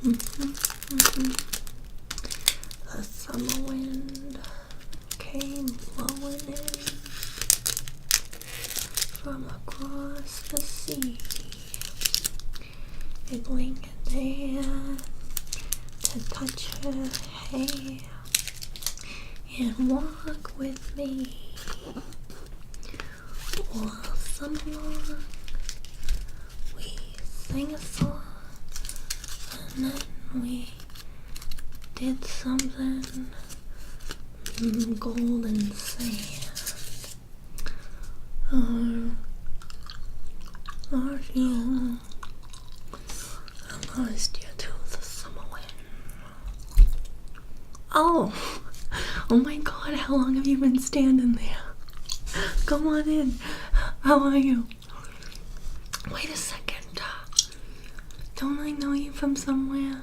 The summer wind came blowing in from across the sea. It lingered there to touch her hair and walk with me all summer long. We sang a song and then we did something golden sand. Lost you. I lost you to the summer wind. Oh my God, how long have you been standing there? Come on in. How are you? Wait a second. Don't I know you from somewhere?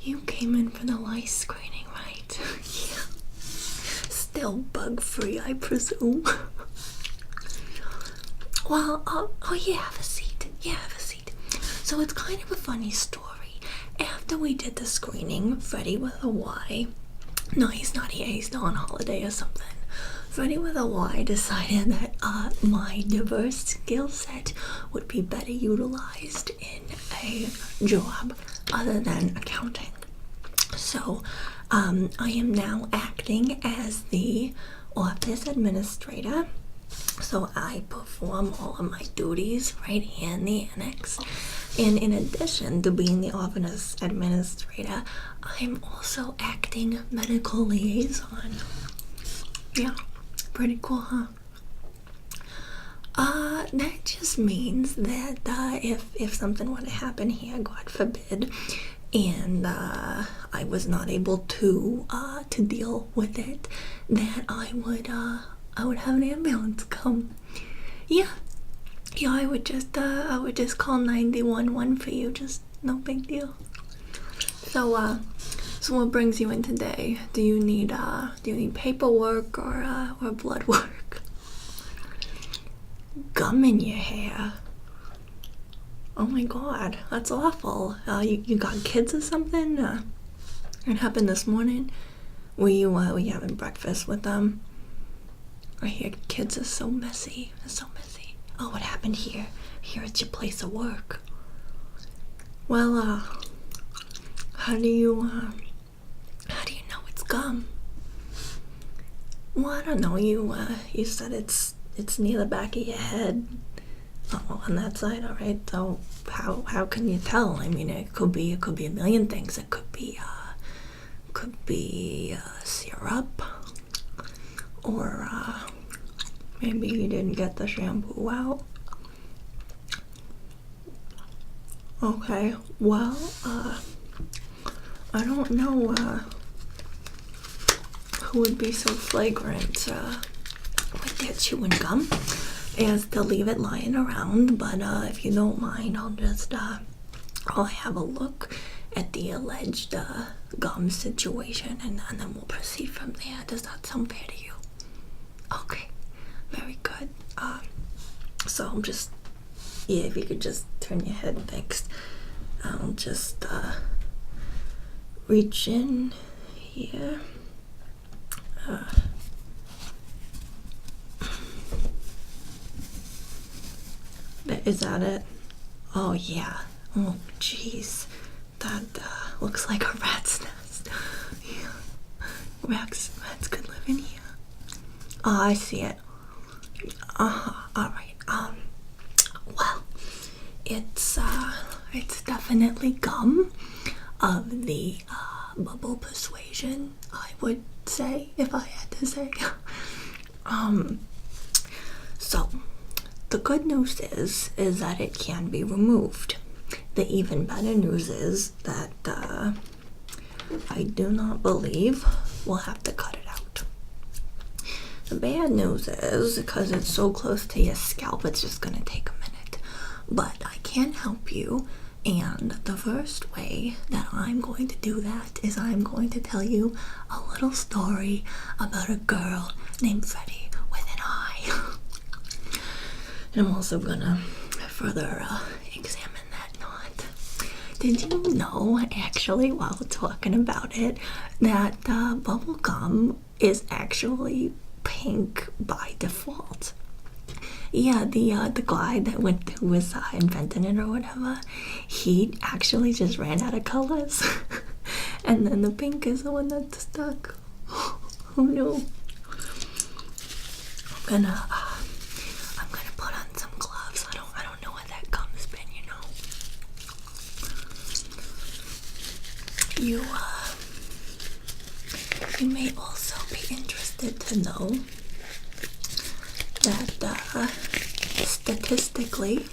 You came in for the lice screening, right? Yeah. Still bug-free, I presume. Well, oh yeah, have a seat. Yeah, have a seat. So it's kind of a funny story. After we did the screening, Freddie with a Y, no, he's not here, he's still on holiday or something. Freddie with a Y decided that my diverse skill set would be better utilized in a job other than accounting. So I am now acting as the office administrator. So I perform all of my duties right here in the annex. And in addition to being the office administrator, I'm also acting medical liaison. Yeah, pretty cool, huh? That just means that if something were to happen here, God forbid, and I was not able to deal with it, that I would have an ambulance come. Yeah, I would just call 911 for you. Just no big deal. So what brings you in today? Do you need paperwork or blood work? Gum in your hair. Oh my God, that's awful. You got kids or something? It happened this morning. Were you having breakfast with them? I hear kids are so messy. They're so messy. Oh, what happened here? Here at your place of work. Well, how do you know it's gum? Well, I don't know. You said it's near the back of your head. Oh, on that side, all right. So how can you tell? I mean, it could be a million things. It could be syrup, or maybe you didn't get the shampoo out. Okay, well, I don't know who would be so flagrant with their chewing gum as to leave it lying around, but if you don't mind, I'll have a look at the alleged gum situation, and then we'll proceed from there. Does that sound fair to you? Okay, very good. So I'm just, yeah, if you could just turn your head next, I'll just reach in here. Is that it? Oh yeah. Oh jeez, that looks like a rat's nest. Yeah. Rats could live in here. Oh, I see it. All right. Well, it's definitely gum of the bubble persuasion, I would say, if I had to say. So the good news is that it can be removed. The even better news is that I do not believe we'll have to cut it out. The bad news is, because it's so close to your scalp, it's just going to take a minute. But I can help you, and the first way that I'm going to do that is I'm going to tell you a little story about a girl named Freddie with an eye. And I'm also going to further examine that knot. Did you know, actually, while talking about it, that bubble gum is actually pink by default? Yeah, the guy that who was inventing it or whatever, he actually just ran out of colors, and then the pink is the one that stuck. Who knew? I'm gonna put on some gloves. I don't know what that gum's been, you know. You may also be interested to know that statistically,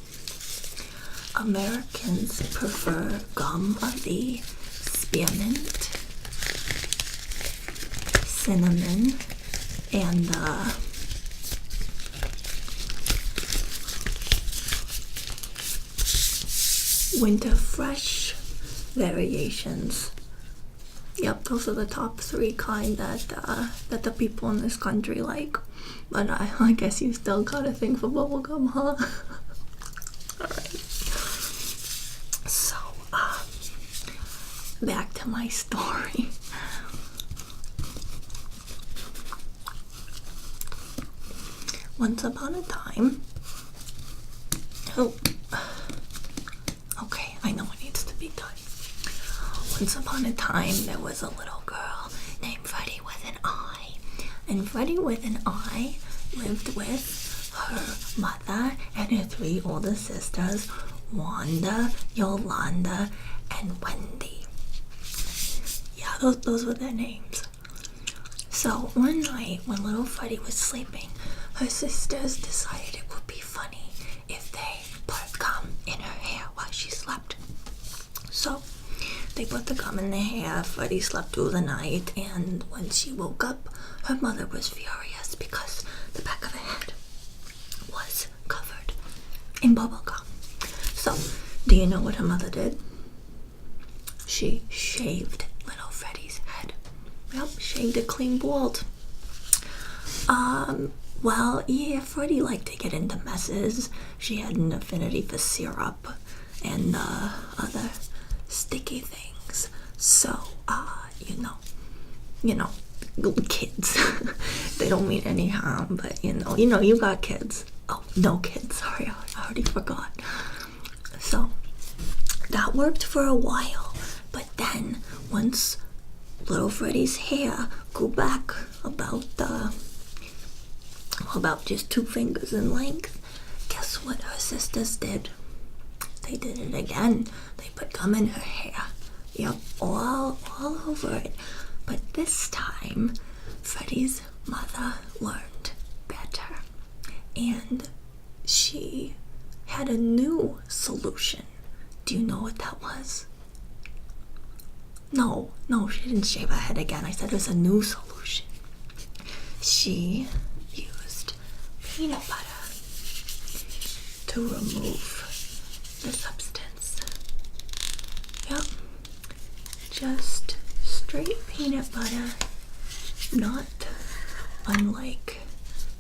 Americans prefer gum of the spearmint, cinnamon, and winter fresh variations. Yep, those are the top 3 kind that the people in this country like. But I guess you still got a thing for bubblegum, huh? Alright. So, back to my story. Once upon a time... Oh. Okay, I know it needs to be done. Once upon a time, there was a little girl named Freddie with an I. And Freddie with an I lived with her mother and her 3 older sisters, Wanda, Yolanda, and Wendy. Yeah, those were their names. So one night, when little Freddie was sleeping, her sisters decided it would be funny if they put gum in her hair while she slept. So they put the gum in their hair. Freddie slept through the night, and when she woke up, her mother was furious because the back of her head was covered in bubble gum. So, do you know what her mother did? She shaved little Freddie's head. Yep, shaved it clean bald. Well, yeah, Freddie liked to get into messes. She had an affinity for syrup and other sticky things. So, you know, kids. They don't mean any harm, but you know, you got kids. Oh, no kids, sorry, I already forgot. So, that worked for a while, but then, once little Freddie's hair grew back about just 2 fingers in length, guess what her sisters did? They did it again. They put gum in her hair. Yep, all over it. But this time, Freddie's mother learned better. And she had a new solution. Do you know what that was? No, she didn't shave her head again. I said it was a new solution. She used peanut butter to remove the substance. Yep, just straight peanut butter, not unlike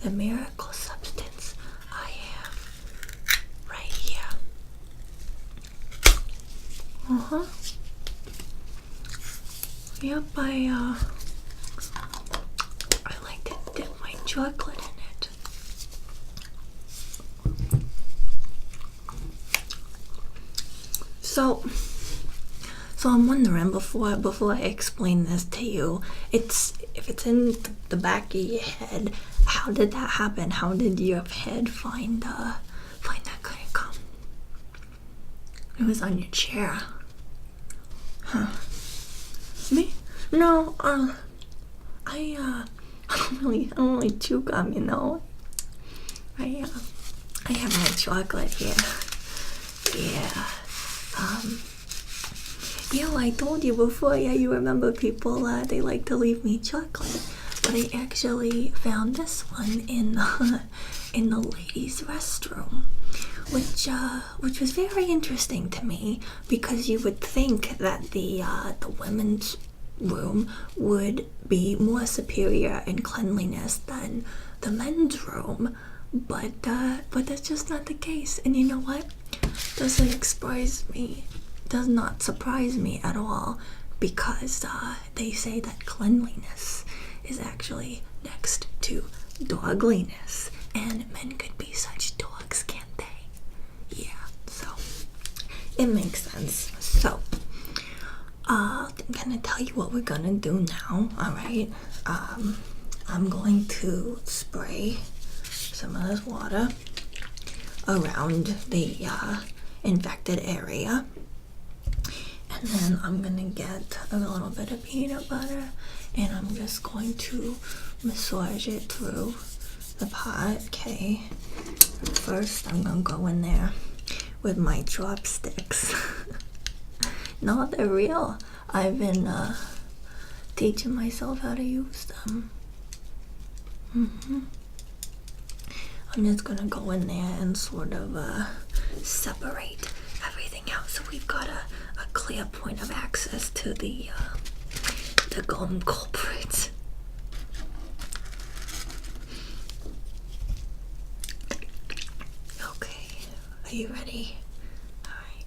the miracle substance I have right here. Yep, I like to dip my chocolate in it. So I'm wondering, before I explain this to you, if it's in the back of your head, how did that happen? How did your head find that couldn't come? It was on your chair. Huh. Me? No, I don't really chew gum, you know. I have my chocolate here. Yeah. I told you before, yeah, you remember people, they like to leave me chocolate. But I actually found this one in the ladies' restroom, which was very interesting to me, because you would think that the women's room would be more superior in cleanliness than the men's room, but that's just not the case. And you know what? Doesn't surprise me does not surprise me at all, because they say that cleanliness is actually next to dogliness, and men could be such dogs, can't they? Yeah, so it makes sense. So I'm gonna tell you what we're gonna do now. All right, I'm going to spray some of this water around the infected area, and then I'm gonna get a little bit of peanut butter, and I'm just going to massage it through the pot. Okay, first I'm gonna go in there with my chopsticks. No, they're real. I've been teaching myself how to use them. I'm just gonna go in there and sort of separate everything out, so we've got a clear point of access to the gum culprit. Okay, are you ready? Alright.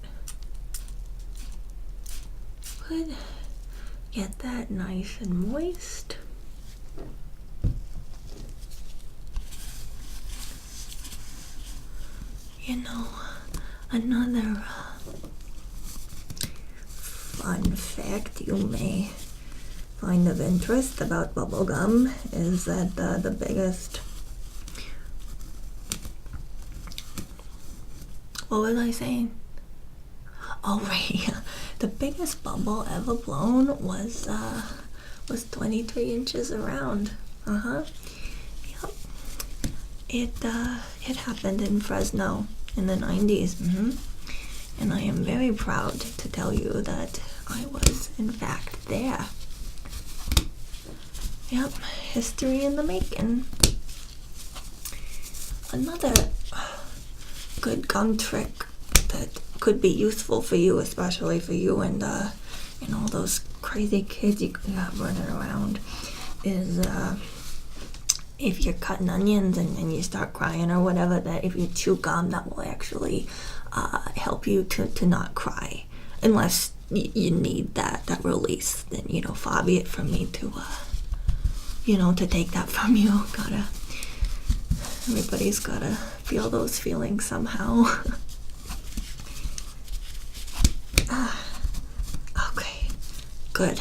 Good. Get that nice and moist. You know, another fun fact you may find of interest about bubblegum is that the biggest... What was I saying? Oh, right. The biggest bubble ever blown was 23 inches around. Yep. It happened in Fresno in the 90s. And I am very proud to tell you that I was in fact there. Yep, history in the making. Another good gum trick that could be useful for you, especially for you and all those crazy kids you got running around, is if you're cutting onions and you start crying or whatever, that if you chew gum, that will actually help you to not cry, unless you need that release. Then far be it from me to to take that from you. Everybody's gotta feel those feelings somehow. Okay, good.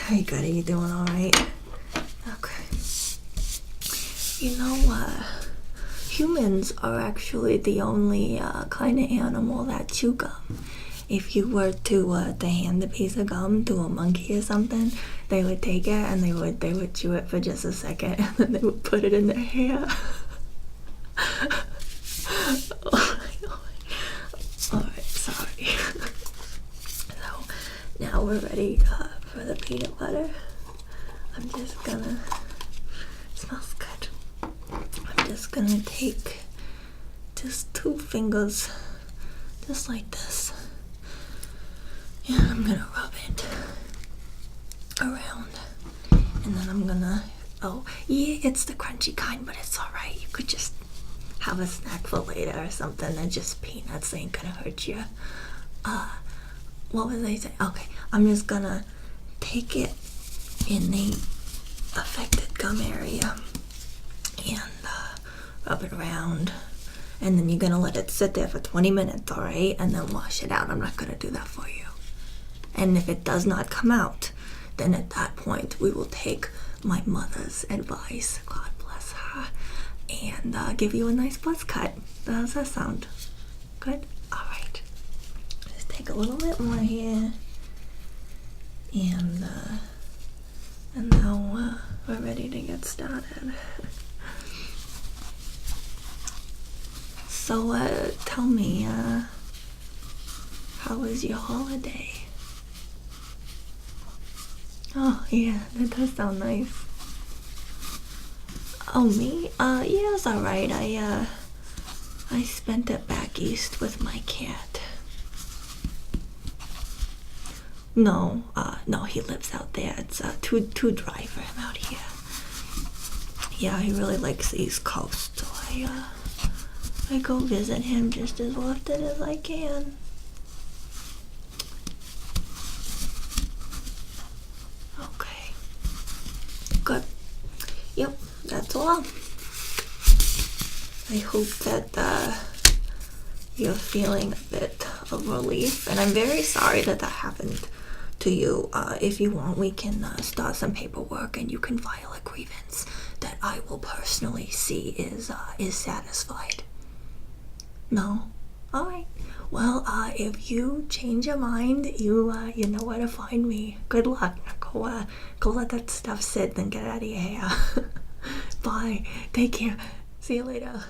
Very good. Are you doing all right? Okay. Humans are actually the only kind of animal that chew gum. If you were to hand a piece of gum to a monkey or something, they would take it and they would chew it for just a second, and then they would put it in their hair. Alright, sorry. So, now we're ready for the peanut butter. I'm just gonna... Smells good. I'm just gonna take just 2 fingers, just like this. And I'm gonna rub it around. And then I'm gonna... Oh, yeah, it's the crunchy kind, but it's alright. You could just have a snack for later or something. They're just peanuts. They ain't gonna hurt you. What was I saying? Okay, I'm just gonna take it in the affected gum area and rub it around. And then you're gonna let it sit there for 20 minutes, alright? And then wash it out. I'm not gonna do that for you. And if it does not come out, then at that point we will take my mother's advice, God bless her, and give you a nice buzz cut. Does that sound good? Alright. Just take a little bit more here. And now we're ready to get started. So tell me, how was your holiday? Oh, yeah, that does sound nice. Oh, me? Yeah, it was alright. I spent it back east with my cat. No, he lives out there. It's too dry for him out here. Yeah, he really likes the East Coast, so I go visit him just as often as I can. Good. Yep, that's all. I hope that you're feeling a bit of relief, and I'm very sorry that happened to you. If you want, we can start some paperwork, and you can file a grievance that I will personally see is satisfied. No? Alright. Well, if you change your mind, you know where to find me. Good luck. Go let that stuff sit and get out of your hair. Bye. Take care. See you later.